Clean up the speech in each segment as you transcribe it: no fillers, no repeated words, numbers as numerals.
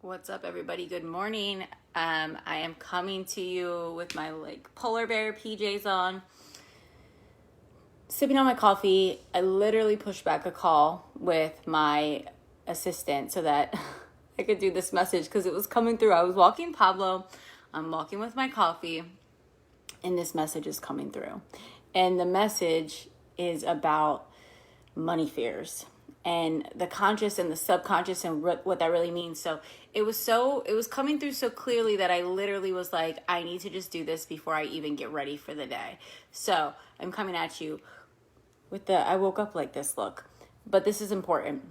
What's up, everybody? Good morning. I am coming to you with my polar bear PJs on, sipping on my coffee. I literally pushed back a call with my assistant so that I could do this message because it was coming through. I was walking Pablo. I'm walking with my coffee, and this message is coming through. And the message is about money fears and the conscious and the subconscious and what that really means. So it was coming through so clearly that I literally was like, I need to just do this before I even get ready for the day. So I'm coming at you with I woke up like this look, but this is important.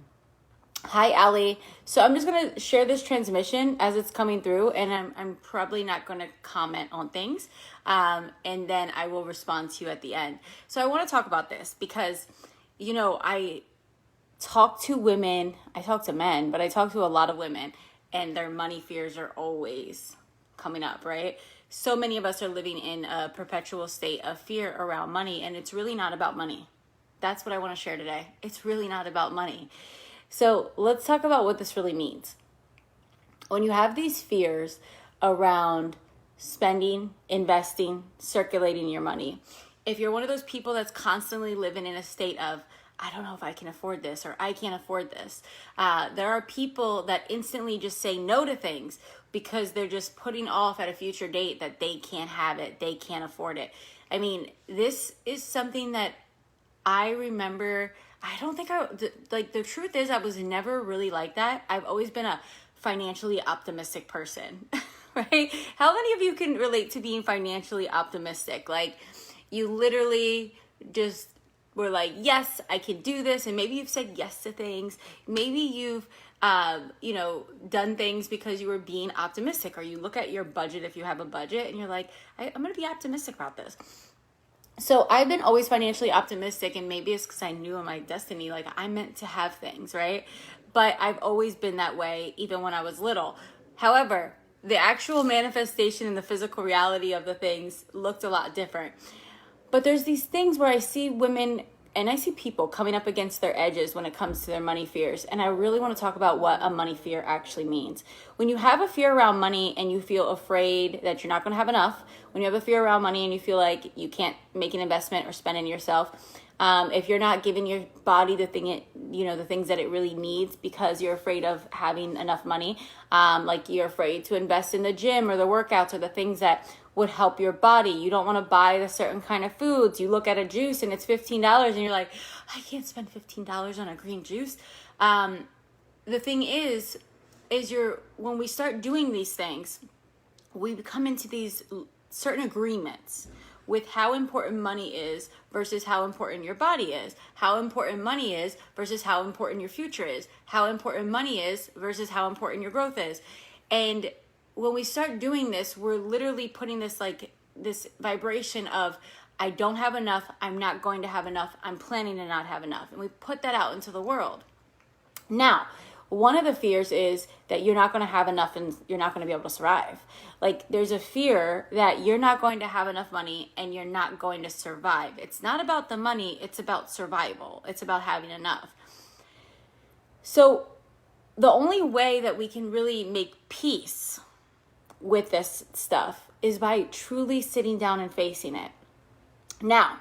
Hi, Allie. So I'm just going to share this transmission as it's coming through, and I'm probably not going to comment on things. And then I will respond to you at the end. So I want to talk about this because, I talk to women, I talk to men, but I talk to a lot of women, and their money fears are always coming up, right? So many of us are living in a perpetual state of fear around money, and it's really not about money. That's what I want to share today. It's really not about money. So let's talk about what this really means. When you have these fears around spending, investing, circulating your money, if you're one of those people that's constantly living in a state of, I don't know if I can afford this or I can't afford this. There are people that instantly just say no to things because they're just putting off at a future date that they can't have it, they can't afford it. I mean, this is something that I remember. I don't think the truth is I was never really like that. I've always been a financially optimistic person, right? How many of you can relate to being financially optimistic? Like, you literally just were like, yes, I can do this. And maybe you've said yes to things. Maybe you've, done things because you were being optimistic, or you look at your budget if you have a budget and you're like, I'm going to be optimistic about this. So I've been always financially optimistic, and maybe it's because I knew in my destiny, like, I meant to have things, right? But I've always been that way, even when I was little. However, the actual manifestation and the physical reality of the things looked a lot different. But there's these things where I see women and I see people coming up against their edges when it comes to their money fears. And I really want to talk about what a money fear actually means. When you have a fear around money and you feel afraid that you're not going to have enough, when you have a fear around money and you feel like you can't make an investment or spend in yourself, if you're not giving your body the things that it really needs because you're afraid of having enough money, like you're afraid to invest in the gym or the workouts or the things that would help your body. You don't want to buy the certain kind of foods. You look at a juice and it's $15 and you're like, I can't spend $15 on a green juice. The thing is when we start doing these things, we come into these certain agreements with how important money is versus how important your body is, how important money is versus how important your future is, how important money is versus how important your growth is. And when we start doing this, we're literally putting this vibration of, I don't have enough, I'm not going to have enough, I'm planning to not have enough. And we put that out into the world. Now, one of the fears is that you're not going to have enough and you're not going to be able to survive. Like, there's a fear that you're not going to have enough money and you're not going to survive. It's not about the money, it's about survival. It's about having enough. So the only way that we can really make peace with this stuff is by truly sitting down and facing it. Now,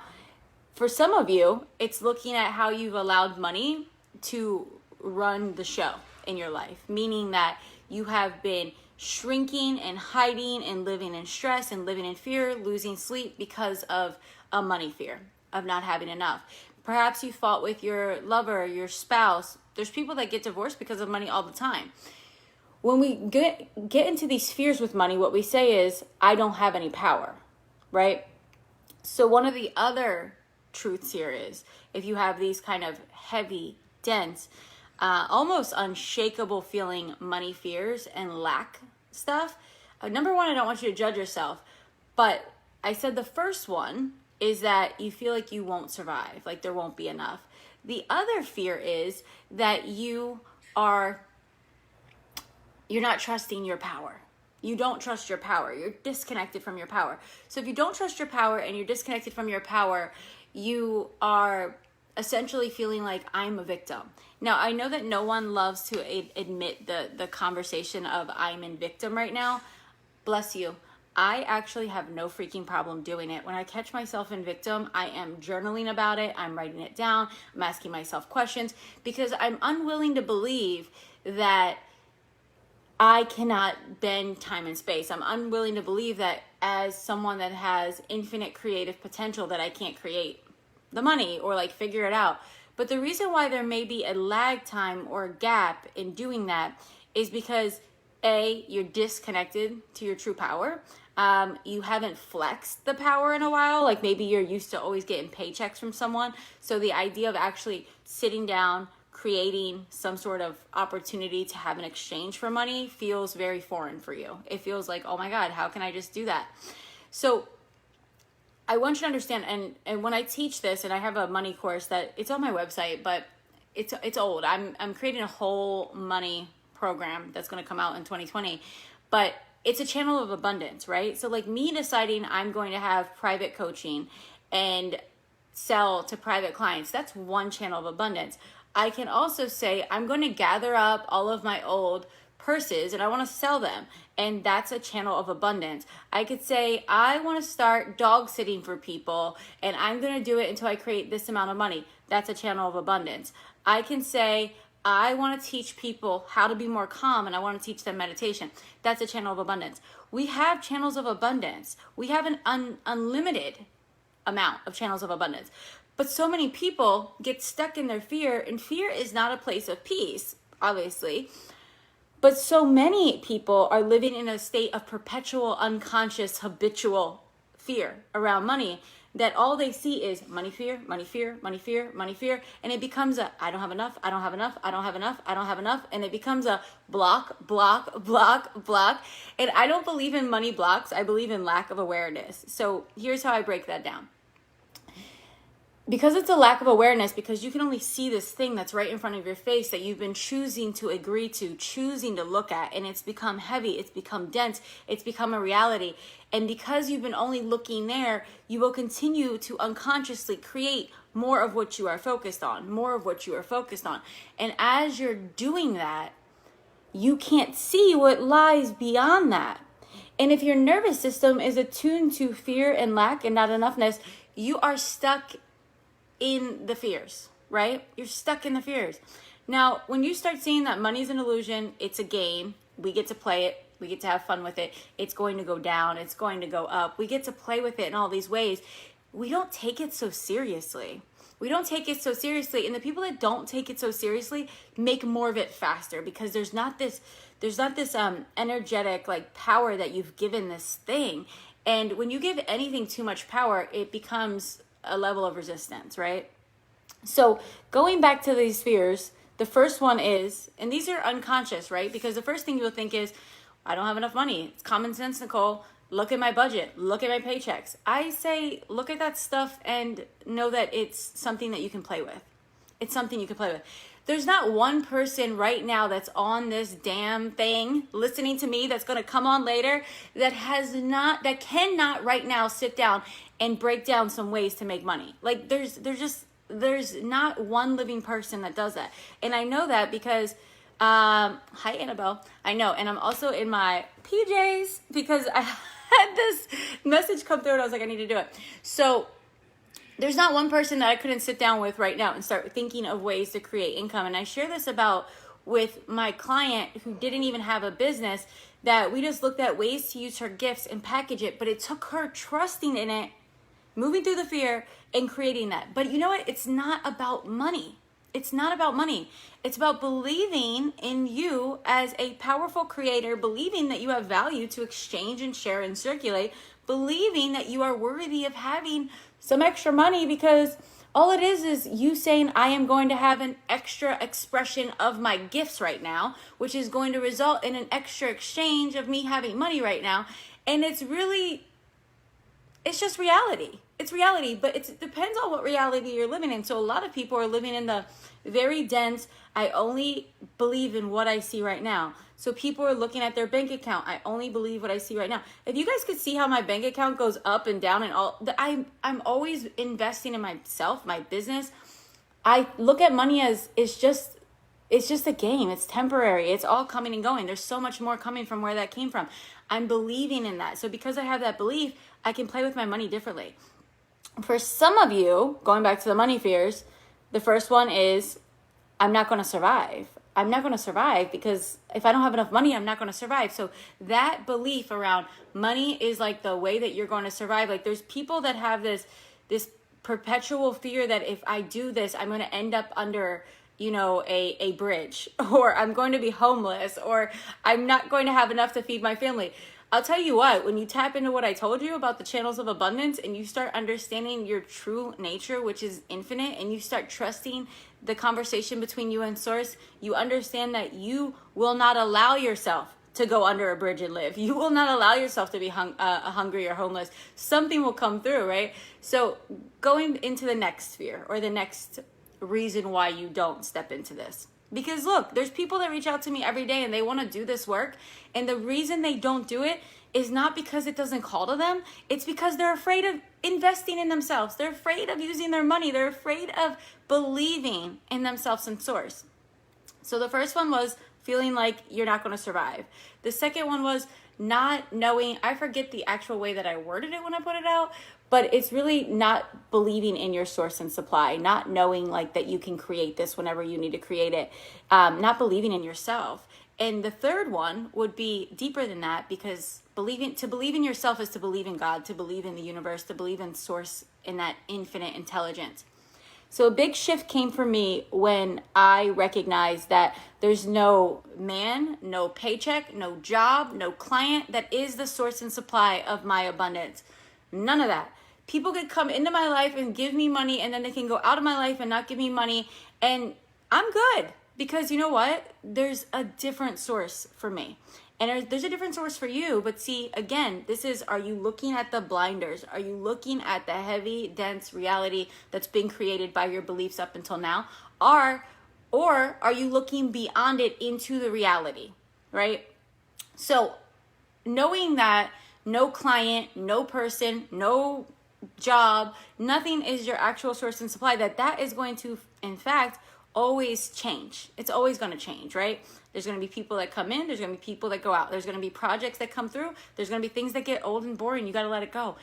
for some of you, it's looking at how you've allowed money to run the show in your life, meaning that you have been shrinking and hiding and living in stress and living in fear, losing sleep because of a money fear of not having enough. Perhaps you fought with your lover, your spouse. There's people that get divorced because of money all the time. When we get into these fears with money, what we say is, I don't have any power, right? So one of the other truths here is, if you have these kind of heavy, dense, almost unshakable feeling money fears and lack stuff, number one, I don't want you to judge yourself. But I said the first one is that you feel like you won't survive, like there won't be enough. The other fear is that you're not trusting your power. You don't trust your power. You're disconnected from your power. So if you don't trust your power and you're disconnected from your power, you are essentially feeling like I'm a victim. Now, I know that no one loves to admit the conversation of I'm in victim right now. Bless you. I actually have no freaking problem doing it. When I catch myself in victim, I am journaling about it. I'm writing it down. I'm asking myself questions because I'm unwilling to believe that I cannot bend time and space. I'm unwilling to believe that as someone that has infinite creative potential that I can't create the money or like figure it out. But the reason why there may be a lag time or a gap in doing that is because A, you're disconnected to your true power. You haven't flexed the power in a while. Like maybe you're used to always getting paychecks from someone. So the idea of actually sitting down, creating some sort of opportunity to have an exchange for money feels very foreign for you. It feels like, oh my God, how can I just do that? So I want you to understand, and when I teach this, and I have a money course that it's on my website, but it's old. I'm creating a whole money program that's going to come out in 2020, but it's a channel of abundance, right? So like me deciding I'm going to have private coaching and sell to private clients, that's one channel of abundance. I can also say I'm going to gather up all of my old purses and I want to sell them, and that's a channel of abundance. I could say I want to start dog sitting for people and I'm going to do it until I create this amount of money. That's a channel of abundance. I can say I want to teach people how to be more calm and I want to teach them meditation. That's a channel of abundance. We have channels of abundance. We have an unlimited amount of channels of abundance. But so many people get stuck in their fear, and fear is not a place of peace, obviously. But so many people are living in a state of perpetual, unconscious, habitual fear around money that all they see is money fear, money fear, money fear, money fear. And it becomes a, I don't have enough, I don't have enough, I don't have enough, I don't have enough. And it becomes a block, block, block, block. And I don't believe in money blocks. I believe in lack of awareness. So here's how I break that down. Because it's a lack of awareness, because you can only see this thing that's right in front of your face that you've been choosing to agree to, choosing to look at, and it's become heavy, it's become dense, it's become a reality. And because you've been only looking there, you will continue to unconsciously create more of what you are focused on, more of what you are focused on. And as you're doing that, you can't see what lies beyond that. And if your nervous system is attuned to fear and lack and not enoughness, you are stuck in the fears, right? You're stuck in the fears. Now, when you start seeing that money's an illusion, it's a game, we get to play it, we get to have fun with it, it's going to go down, it's going to go up, we get to play with it in all these ways, we don't take it so seriously. We don't take it so seriously, and the people that don't take it so seriously make more of it faster because there's not this energetic like power that you've given this thing. And when you give anything too much power, it becomes a level of resistance, right? So going back to these fears, the first one is, and these are unconscious, right? Because the first thing you'll think is, I don't have enough money. It's common sense, Nicole. Look at my budget. Look at my paychecks. I say, look at that stuff and know that it's something that you can play with. It's something you can play with. There's not one person right now that's on this damn thing listening to me that's going to come on later that cannot right now sit down and break down some ways to make money. Like there's not one living person that does that. And I know that because, hi Annabelle, I know. And I'm also in my PJs because I had this message come through and I was like, I need to do it. So there's not one person that I couldn't sit down with right now and start thinking of ways to create income. And I share this with my client who didn't even have a business, that we just looked at ways to use her gifts and package it. But it took her trusting in it, moving through the fear and creating that. But you know what? It's not about money. It's not about money. It's about believing in you as a powerful creator, believing that you have value to exchange and share and circulate, believing that you are worthy of having some extra money, because all it is you saying, I am going to have an extra expression of my gifts right now, which is going to result in an extra exchange of me having money right now. And it's just reality. It's reality, but it depends on what reality you're living in. So a lot of people are living in the very dense, I only believe in what I see right now. So people are looking at their bank account. I only believe what I see right now. If you guys could see how my bank account goes up and down and all, I'm always investing in myself, my business. I look at money as it's just it's just a game. It's temporary. It's all coming and going. There's so much more coming from where that came from. I'm believing in that. So because I have that belief, I can play with my money differently. For some of you, going back to the money fears, the first one is, I'm not going to survive. I'm not going to survive because if I don't have enough money, I'm not going to survive. So that belief around money is like the way that you're going to survive. Like there's people that have this perpetual fear that if I do this, I'm going to end up under, a bridge, or I'm going to be homeless, or I'm not going to have enough to feed my family. I'll tell you what, when you tap into what I told you about the channels of abundance and you start understanding your true nature, which is infinite, and you start trusting the conversation between you and source, you understand that you will not allow yourself to go under a bridge and live. You will not allow yourself to be hungry or homeless. Something will come through, right? So going into the next fear or the next reason why you don't step into this. Because look, there's people that reach out to me every day and they want to do this work. And the reason they don't do it is not because it doesn't call to them. It's because they're afraid of investing in themselves. They're afraid of using their money. They're afraid of believing in themselves and source. So the first one was feeling like you're not going to survive. The second one was not knowing, I forget the actual way that I worded it when I put it out, but it's really not believing in your source and supply, not knowing like that you can create this whenever you need to create it, not believing in yourself. And the third one would be deeper than that, because to believe in yourself is to believe in God, to believe in the universe, to believe in source, in that infinite intelligence. So a big shift came for me when I recognized that there's no man, no paycheck, no job, no client that is the source and supply of my abundance. None of that. People could come into my life and give me money, and then they can go out of my life and not give me money. And I'm good, because you know what? There's a different source for me. And there's a different source for you. But see, again, are you looking at the blinders? Are you looking at the heavy, dense reality that's been created by your beliefs up until now? Or are you looking beyond it into the reality, right? So knowing that no client, no person, no job, nothing is your actual source and supply, that is going to, in fact, always change. It's always going to change, right? There's going to be people that come in. There's going to be people that go out. There's going to be projects that come through. There's going to be things that get old and boring. You got to let it go.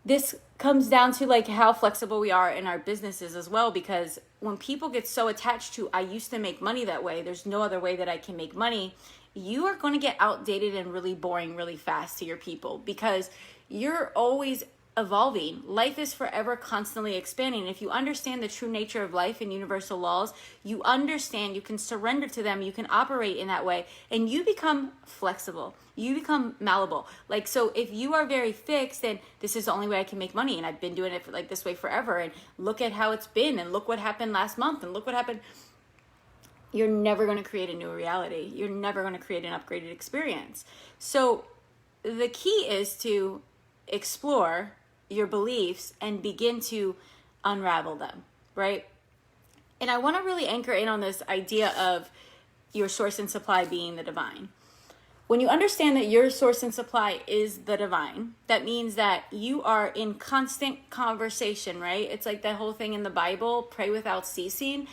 This comes down to like how flexible we are in our businesses as well, because when people get so attached to, I used to make money that way, there's no other way that I can make money, you are going to get outdated and really boring really fast to your people, because you're always evolving. Life is forever constantly expanding. If you understand the true nature of life and universal laws, you understand, you can surrender to them, you can operate in that way, and you become flexible. You become malleable. Like, so if you are very fixed and this is the only way I can make money, and I've been doing it like this way forever, and look at how it's been, and look what happened last month, and look what happened, you're never going to create a new reality. You're never going to create an upgraded experience. So the key is to explore your beliefs and begin to unravel them, right? And I want to really anchor in on this idea of your source and supply being the divine. When you understand that your source and supply is the divine, that means that you are in constant conversation, right? It's like that whole thing in the Bible, pray without ceasing.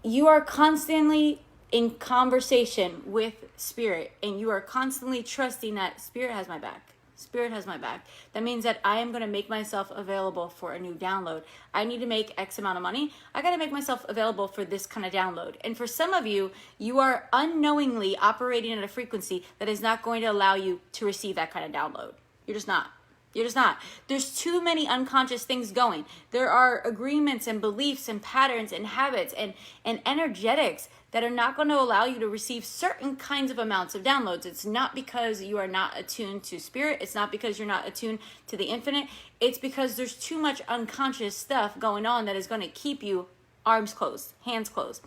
You are constantly in conversation with spirit, and you are constantly trusting that spirit has my back. Spirit has my back. That means that I am going to make myself available for a new download. I need to make X amount of money. I got to make myself available for this kind of download. And for some of you, you are unknowingly operating at a frequency that is not going to allow you to receive that kind of download. You're just not. You're just not. There's too many unconscious things going. There are agreements and beliefs and patterns and habits and energetics that are not going to allow you to receive certain kinds of amounts of downloads. It's not because you are not attuned to spirit. It's not because you're not attuned to the infinite. It's because there's too much unconscious stuff going on that is going to keep you arms closed, hands closed.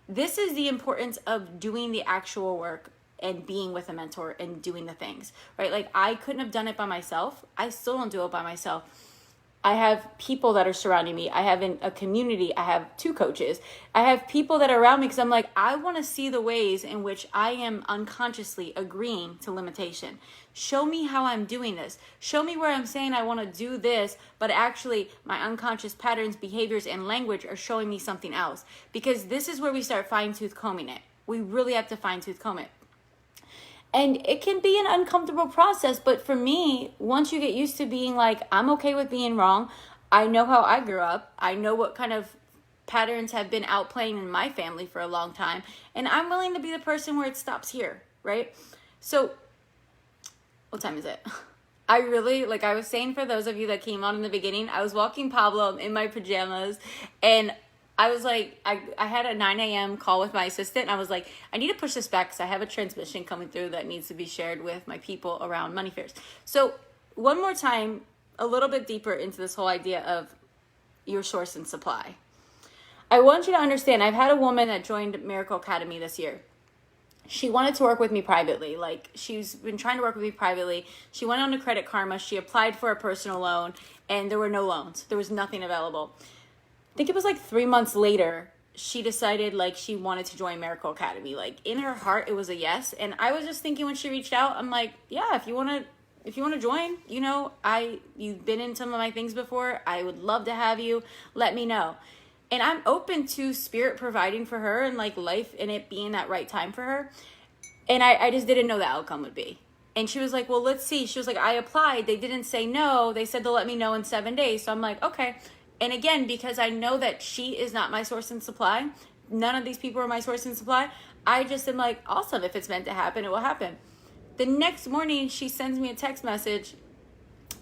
This is the importance of doing the actual work and being with a mentor and doing the things, right? Like, I couldn't have done it by myself. I still don't do it by myself. I have people that are surrounding me. I have a community. I have 2 coaches. I have people that are around me because I'm like, I want to see the ways in which I am unconsciously agreeing to limitation. Show me how I'm doing this. Show me where I'm saying I want to do this, but actually my unconscious patterns, behaviors, and language are showing me something else. Because this is where we start fine-tooth combing it. We really have to fine-tooth comb it. And it can be an uncomfortable process, but for me, once you get used to being like, I'm okay with being wrong, I know how I grew up, I know what kind of patterns have been outplaying in my family for a long time, and I'm willing to be the person where it stops here, right? So, what time is it? I really, like I was saying, for those of you that came on in the beginning, I was walking Pablo in my pajamas, and I was like, I had a 9 a.m. call with my assistant, and I was like, I need to push this back because I have a transmission coming through that needs to be shared with my people around money fears. So one more time, a little bit deeper into this whole idea of your source and supply. I want you to understand, I've had a woman that joined Miracle Academy this year. She wanted to work with me privately. Like, she's been trying to work with me privately. She went on to Credit Karma. She applied for a personal loan, and there were no loans. There was nothing available. I think it was like 3 months later, she decided like she wanted to join Miracle Academy. Like, in her heart, it was a yes. And I was just thinking when she reached out, I'm like, yeah, if you want to join, you know, you've been in some of my things before. I would love to have you. Let me know. And I'm open to spirit providing for her and like life and it being that right time for her. And I just didn't know the outcome would be. And she was like, well, let's see. She was like, I applied. They didn't say no. They said they'll let me know in 7 days. So I'm like, okay. And again, because I know that she is not my source and supply, none of these people are my source and supply, I just am like, awesome. If it's meant to happen, it will happen. The next morning, she sends me a text message,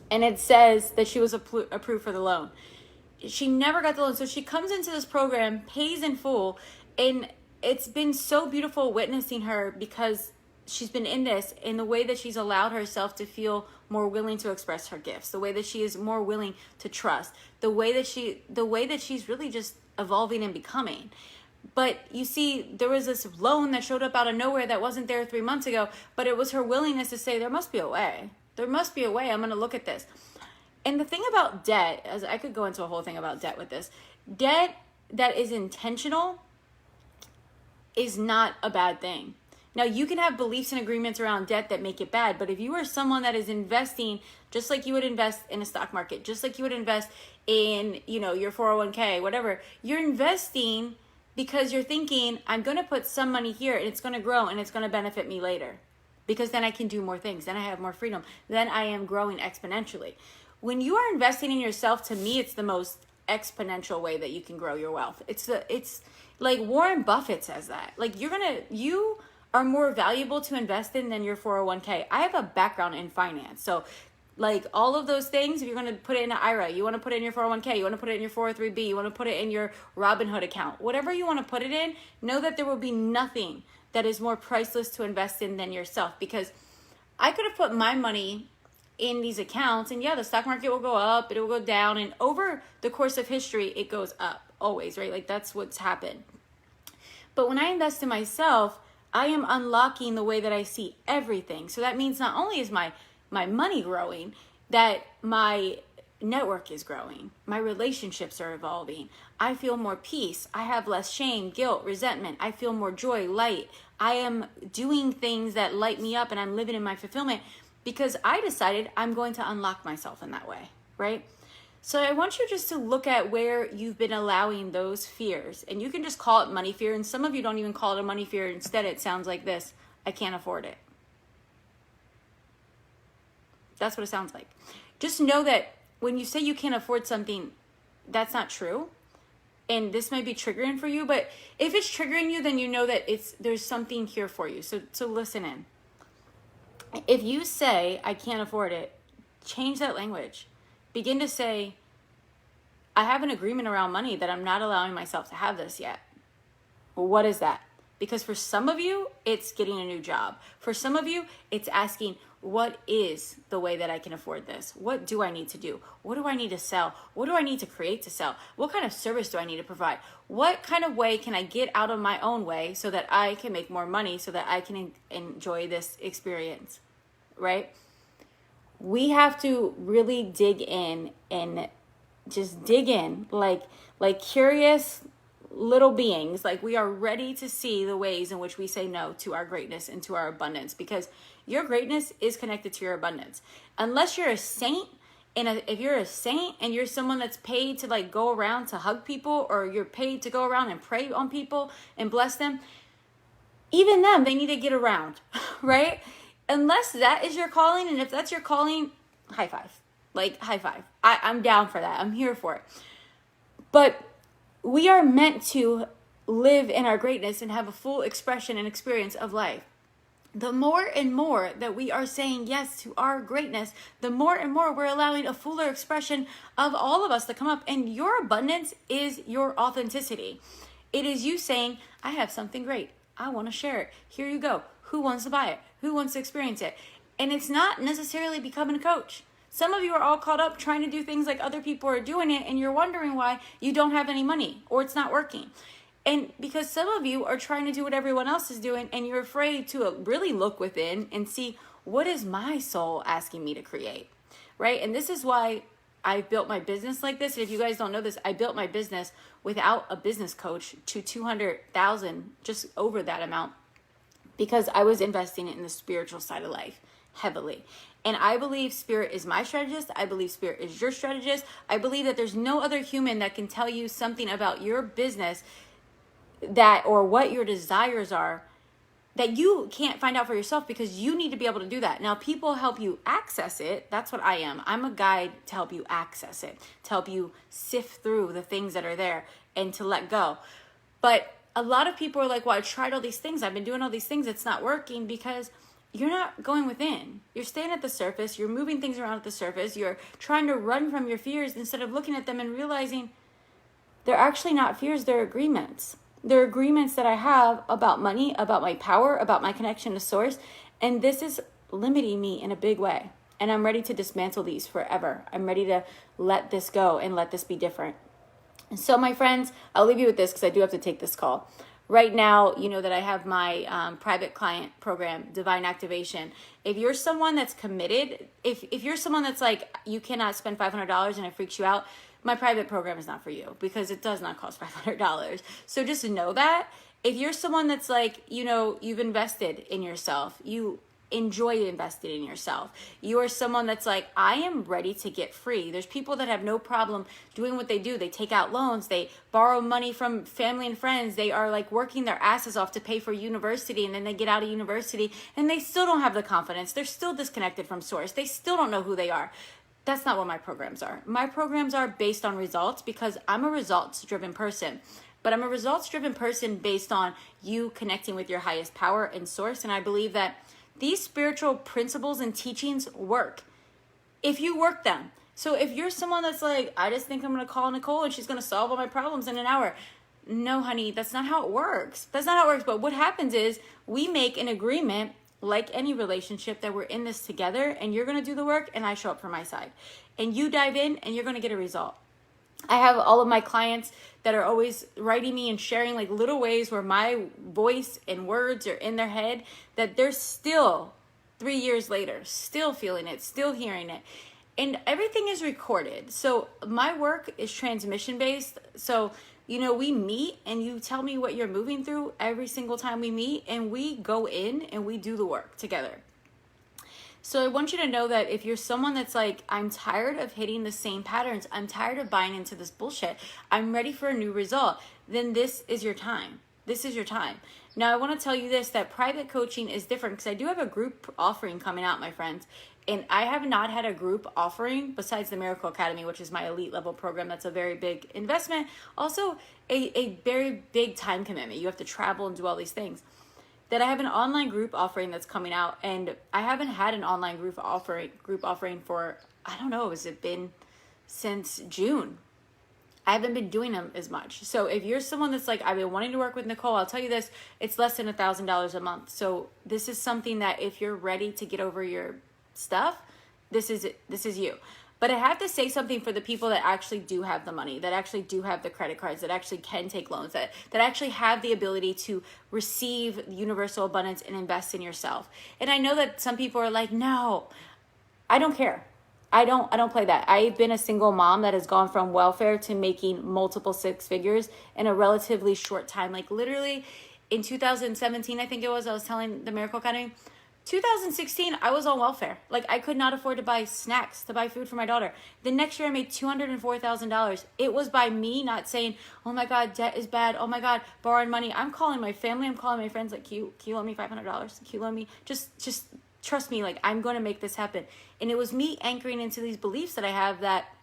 and it says that she was approved for the loan. She never got the loan. So she comes into this program, pays in full, and it's been so beautiful witnessing her because she's been in this, in the way that she's allowed herself to feel more willing to express her gifts, the way that she is more willing to trust, the way that she's really just evolving and becoming. But you see, there was this loan that showed up out of nowhere that wasn't there 3 months ago, but it was her willingness to say, there must be a way. There must be a way. I'm going to look at this. And the thing about debt, as I could go into a whole thing about debt with this, debt that is intentional is not a bad thing. Now, you can have beliefs and agreements around debt that make it bad, but if you are someone that is investing just like you would invest in a stock market, just like you would invest in, you know, your 401k, whatever, you're investing because you're thinking, I'm going to put some money here and it's going to grow and it's going to benefit me later because then I can do more things. Then I have more freedom. Then I am growing exponentially. When you are investing in yourself, to me, it's the most exponential way that you can grow your wealth. It's like Warren Buffett says that. Like, you are more valuable to invest in than your 401k. I have a background in finance. So like all of those things, if you're going to put it in an IRA, you want to put it in your 401k, you want to put it in your 403b, you want to put it in your Robinhood account, whatever you want to put it in, know that there will be nothing that is more priceless to invest in than yourself. Because I could have put my money in these accounts and yeah, the stock market will go up, it will go down. And over the course of history, it goes up always, right? Like that's what's happened. But when I invest in myself, I am unlocking the way that I see everything. So that means not only is my money growing, that my network is growing. My relationships are evolving. I feel more peace. I have less shame, guilt, resentment. I feel more joy, light. I am doing things that light me up and I'm living in my fulfillment because I decided I'm going to unlock myself in that way, right? So I want you just to look at where you've been allowing those fears. And you can just call it money fear. And some of you don't even call it a money fear. Instead, it sounds like this: I can't afford it. That's what it sounds like. Just know that when you say you can't afford something, that's not true. And this might be triggering for you. But if it's triggering you, then you know that there's something here for you. So listen in. If you say, I can't afford it, change that language. Begin to say, I have an agreement around money that I'm not allowing myself to have this yet. Well, what is that? Because for some of you, it's getting a new job. For some of you, it's asking, what is the way that I can afford this? What do I need to do? What do I need to sell? What do I need to create to sell? What kind of service do I need to provide? What kind of way can I get out of my own way so that I can make more money so that I can enjoy this experience, right? We have to really dig in and just dig in like curious little beings. Like, we are ready to see the ways in which we say no to our greatness and to our abundance, because your greatness is connected to your abundance. Unless you're a saint, and if you're a saint and you're someone that's paid to like go around to hug people, or you're paid to go around and pray on people and bless them, even them, they need to get around, right? Unless that is your calling, and if that's your calling, high five. Like, high five. I'm down for that. I'm here for it. But we are meant to live in our greatness and have a full expression and experience of life. The more and more that we are saying yes to our greatness, the more and more we're allowing a fuller expression of all of us to come up. And your abundance is your authenticity. It is you saying, I have something great. I want to share it. Here you go. Who wants to buy it? Who wants to experience it? And it's not necessarily becoming a coach. Some of you are all caught up trying to do things like other people are doing it, and you're wondering why you don't have any money or it's not working. And because some of you are trying to do what everyone else is doing, and you're afraid to really look within and see, what is my soul asking me to create, right? And this is why I built my business like this. And if you guys don't know this, I built my business without a business coach to 200,000, just over that amount, because I was investing in the spiritual side of life heavily. And I believe spirit is my strategist. I believe spirit is your strategist. I believe that there's no other human that can tell you something about your business that, or what your desires are, that you can't find out for yourself, because you need to be able to do that. Now, people help you access it. That's what I am. I'm a guide to help you access it, to help you sift through the things that are there and to let go. But a lot of people are like, well, I tried all these things. I've been doing all these things. It's not working, because you're not going within. You're staying at the surface. You're moving things around at the surface. You're trying to run from your fears instead of looking at them and realizing they're actually not fears. They're agreements. They're agreements that I have about money, about my power, about my connection to source. And this is limiting me in a big way. And I'm ready to dismantle these forever. I'm ready to let this go and let this be different. And so, my friends, I'll leave you with this, because I do have to take this call. Right now, you know that I have my private client program, Divine Activation. If you're someone that's committed, if you're someone that's like, you cannot spend $500 and it freaks you out, my private program is not for you, because it does not cost $500. So just know that. If you're someone that's like, you know, you've invested in yourself, you enjoy investing in yourself, you are someone that's like, I am ready to get free. There's people that have no problem doing what they do. They take out loans, they borrow money from family and friends, they are like working their asses off to pay for university, and then they get out of university and they still don't have the confidence. They're still disconnected from source. They still don't know who they are. That's not what my programs are. My programs are based on results, because I'm a results-driven person. But I'm a results-driven person based on you connecting with your highest power and source. And I believe that these spiritual principles and teachings work if you work them. So if you're someone that's like, I just think I'm going to call Nicole and she's going to solve all my problems in an hour. No, honey, that's not how it works. That's not how it works. But what happens is we make an agreement, like any relationship, that we're in this together, and you're going to do the work and I show up for my side. And you dive in and you're going to get a result. I have all of my clients that are always writing me and sharing like little ways where my voice and words are in their head, that they're still 3 years later, still feeling it, still hearing it. And everything is recorded. So my work is transmission based. So, you know, we meet and you tell me what you're moving through every single time we meet, and we go in and we do the work together. So I want you to know that if you're someone that's like, I'm tired of hitting the same patterns, I'm tired of buying into this bullshit, I'm ready for a new result, then this is your time. This is your time. Now, I want to tell you this, that private coaching is different, because I do have a group offering coming out, my friends. And I have not had a group offering besides the Miracle Academy, which is my elite level program. That's a very big investment. Also, a very big time commitment. You have to travel and do all these things. That I have an online group offering that's coming out, and I haven't had an online group offering for, I don't know, has it been since June? I haven't been doing them as much. So if you're someone that's like, I've been wanting to work with Nicole, I'll tell you this, it's less than $1,000 a month. So this is something that if you're ready to get over your stuff, this is you. But I have to say something for the people that actually do have the money, that actually do have the credit cards, that actually can take loans, that actually have the ability to receive universal abundance and invest in yourself. And I know that some people are like, no, I don't care. I don't play that. I've been a single mom that has gone from welfare to making multiple six figures in a relatively short time. Like literally in 2017, I think it was, I was telling the Miracle Academy, 2016, I was on welfare. Like I could not afford to buy snacks, to buy food for my daughter. The next year I made $204,000. It was by me not saying, oh my God, debt is bad. Oh my God, borrowing money. I'm calling my family. I'm calling my friends like, can you loan me $500? Can you loan me? Just trust me. Like I'm going to make this happen. And it was me anchoring into these beliefs that I have, that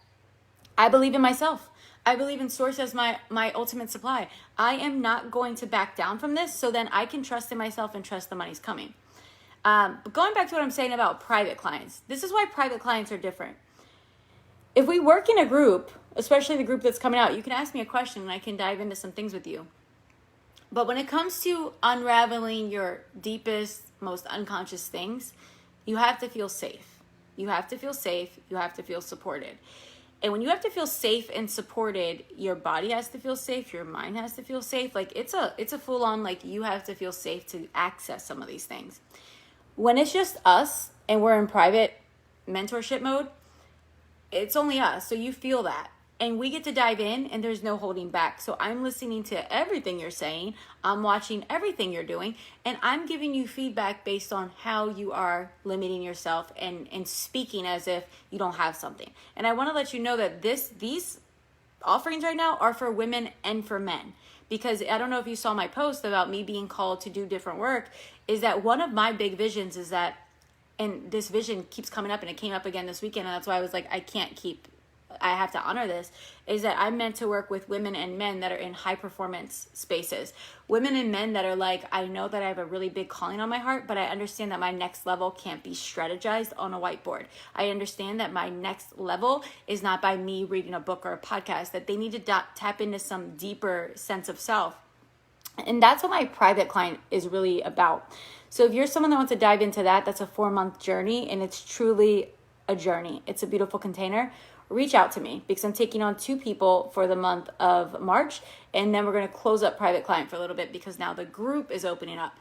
I believe in myself. I believe in source as my ultimate supply. I am not going to back down from this, so then I can trust in myself and trust the money's coming. But going back to what I'm saying about private clients, this is why private clients are different. If we work in a group, especially the group that's coming out, you can ask me a question and I can dive into some things with you. But when it comes to unraveling your deepest, most unconscious things, you have to feel safe. You have to feel safe. You have to feel supported. And when you have to feel safe and supported, your body has to feel safe. Your mind has to feel safe. Like it's a full on, like you have to feel safe to access some of these things. When it's just us and we're in private mentorship mode, it's only us. So you feel that. And we get to dive in and there's no holding back. So I'm listening to everything you're saying. I'm watching everything you're doing. And I'm giving you feedback based on how you are limiting yourself and speaking as if you don't have something. And I want to let you know that these offerings right now are for women and for men. Because I don't know if you saw my post about me being called to do different work, is that one of my big visions is that, and this vision keeps coming up and it came up again this weekend, and that's why I was like, I have to honor this, is that I'm meant to work with women and men that are in high performance spaces. Women and men that are like, I know that I have a really big calling on my heart, but I understand that my next level can't be strategized on a whiteboard. I understand that my next level is not by me reading a book or a podcast, that they need to tap into some deeper sense of self. And that's what my private client is really about. So if you're someone that wants to dive into that, that's a 4-month journey, and it's truly a journey. It's a beautiful container. Reach out to me because I'm taking on 2 people for the month of March, and then we're going to close up private client for a little bit because now the group is opening up.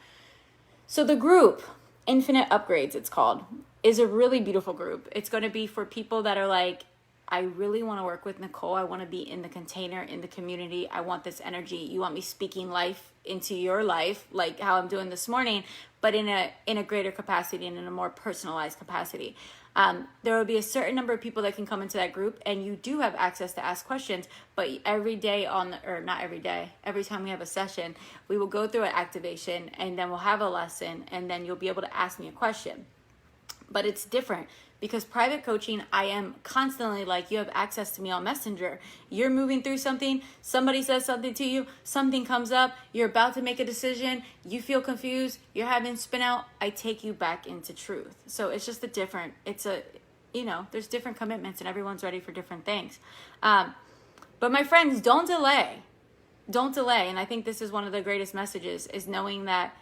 So the group, Infinite Upgrades it's called, is a really beautiful group. It's going to be for people that are like, I really want to work with Nicole. I want to be in the container, in the community. I want this energy. You want me speaking life into your life, like how I'm doing this morning, but in a greater capacity and in a more personalized capacity. There will be a certain number of people that can come into that group, and you do have access to ask questions, but every time we have a session, we will go through an activation, and then we'll have a lesson, and then you'll be able to ask me a question. But it's different because private coaching, I am constantly like, you have access to me on Messenger. You're moving through something, somebody says something to you, something comes up, you're about to make a decision, you feel confused, you're having spin out, I take you back into truth. So it's just there's different commitments and everyone's ready for different things. But my friends, don't delay. Don't delay. And I think this is one of the greatest messages, is knowing that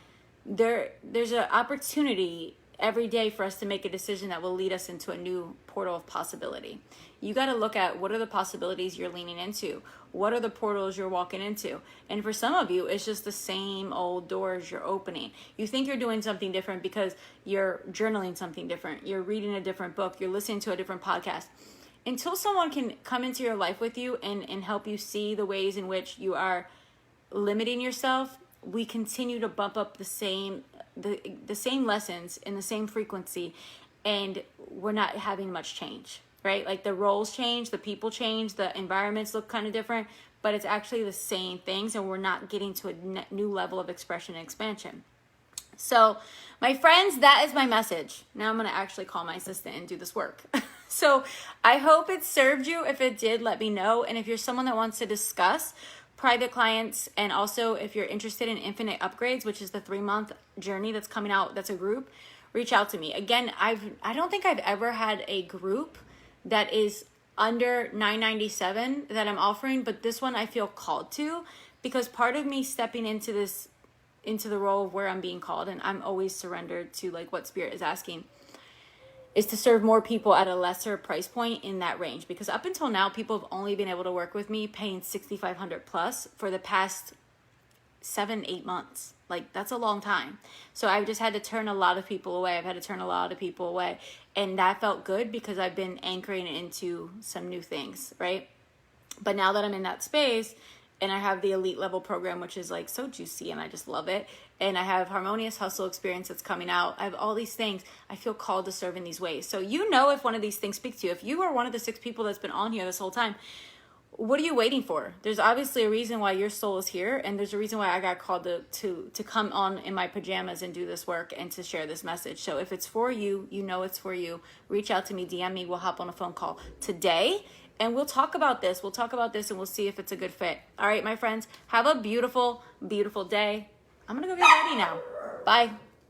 there's an opportunity every day for us to make a decision that will lead us into a new portal of possibility. You got to look at what are the possibilities you're leaning into. What are the portals you're walking into? And for some of you, it's just the same old doors you're opening. You think you're doing something different because you're journaling something different. You're reading a different book. You're listening to a different podcast. Until someone can come into your life with you and help you see the ways in which you are limiting yourself, we continue to bump up the same lessons in the same frequency, and we're not having much change, right? Like the roles change, the people change, the environments look kind of different, but it's actually the same things, and we're not getting to a new level of expression and expansion. So my friends, that is my message. Now I'm going to actually call my assistant and do this work. So I hope it served you. If it did, let me know. And if you're someone that wants to discuss private clients, and also if you're interested in Infinite Upgrades, which is the 3-month journey that's coming out, that's a group, reach out to me. Again, I don't think I've ever had a group that is under $997 that I'm offering, but this one I feel called to, because part of me stepping into the role of where I'm being called, and I'm always surrendered to like what Spirit is asking, is to serve more people at a lesser price point in that range. Because up until now, people have only been able to work with me paying $6,500 plus for the past 7-8 months. Like, that's a long time. So I've just had to turn a lot of people away. I've had to turn a lot of people away. And that felt good because I've been anchoring into some new things, right? But now that I'm in that space and I have the elite level program, which is like so juicy and I just love it. And I have Harmonious Hustle experience that's coming out. I have all these things. I feel called to serve in these ways. So you know if one of these things speaks to you. If you are one of the 6 people that's been on here this whole time, what are you waiting for? There's obviously a reason why your soul is here, and there's a reason why I got called to come on in my pajamas and do this work and to share this message. So if it's for you, you know it's for you. Reach out to me, DM me, we'll hop on a phone call today, and we'll talk about this. We'll talk about this, and we'll see if it's a good fit. All right, my friends, have a beautiful, beautiful day. I'm going to go get ready now. Bye.